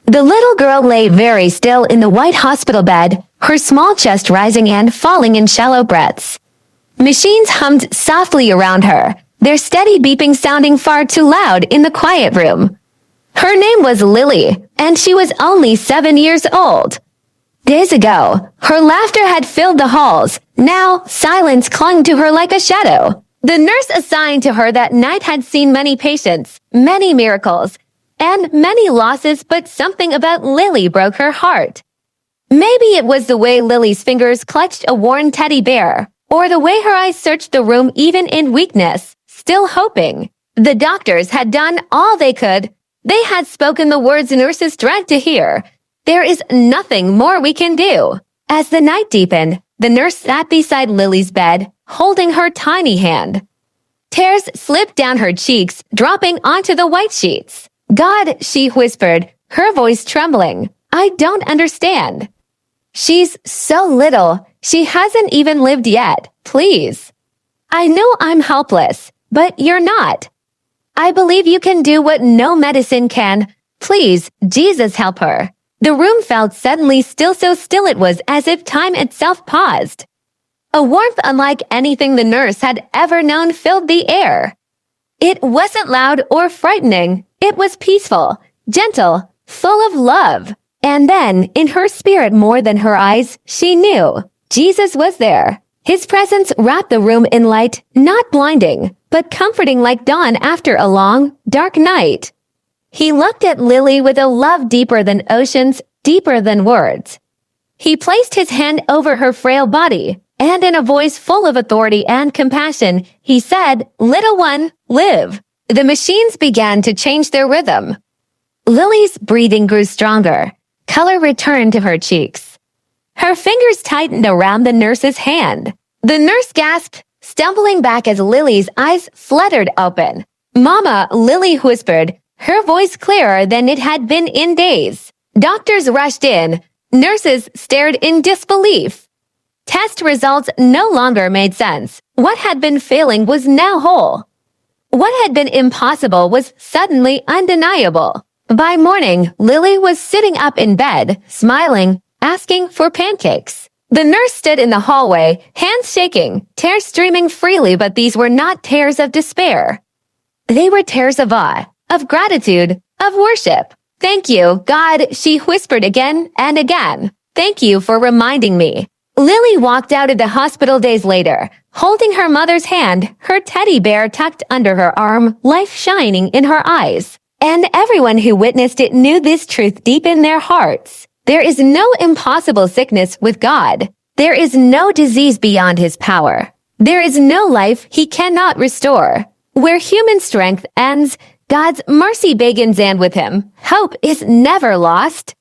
The little girl lay very still in the white hospital bed, her small chest rising and falling in shallow breaths. Machines hummed softly around her, their steady beeping sounding far too loud in the quiet room. Her name was Lily, and she was only 7 years old. Days ago, her laughter had filled the halls. Now, silence clung to her like a shadow. The nurse assigned to her that night had seen many patients, many miracles, and many losses, but something about Lily broke her heart. Maybe it was the way Lily's fingers clutched a worn teddy bear, or the way her eyes searched the room even in weakness, still hoping. The doctors had done all they could. They had spoken the words nurses dread to hear. There is nothing more we can do. As the night deepened, the nurse sat beside Lily's bed, holding her tiny hand. Tears slipped down her cheeks, dropping onto the white sheets. God, she whispered, her voice trembling. I don't understand. She's so little. She hasn't even lived yet. Please. I know I'm helpless, but you're not. I believe you can do what no medicine can. Please, Jesus, help her. The room felt suddenly still, so still it was as if time itself paused. A warmth unlike anything the nurse had ever known filled the air. It wasn't loud or frightening. It was peaceful, gentle, full of love. And then, in her spirit more than her eyes, she knew Jesus was there. His presence wrapped the room in light, not blinding, but comforting like dawn after a long, dark night. He looked at Lily with a love deeper than oceans, deeper than words. He placed his hand over her frail body, and in a voice full of authority and compassion, he said, "Little one, live." The machines began to change their rhythm. Lily's breathing grew stronger. Color returned to her cheeks. Her fingers tightened around the nurse's hand. The nurse gasped, stumbling back as Lily's eyes fluttered open. "Mama," Lily whispered, her voice clearer than it had been in days. Doctors rushed in. Nurses stared in disbelief. Test results no longer made sense. What had been failing was now whole. What had been impossible was suddenly undeniable. By morning, Lily was sitting up in bed, smiling, asking for pancakes. The nurse stood in the hallway, hands shaking, tears streaming freely, but these were not tears of despair. They were tears of awe, of gratitude, of worship. "Thank you, God," she whispered again and again. "Thank you for reminding me." Lily walked out of the hospital days later, holding her mother's hand, her teddy bear tucked under her arm, life shining in her eyes. And everyone who witnessed it knew this truth deep in their hearts. There is no impossible sickness with God. There is no disease beyond his power. There is no life he cannot restore. Where human strength ends, God's mercy begins, and with him, hope is never lost.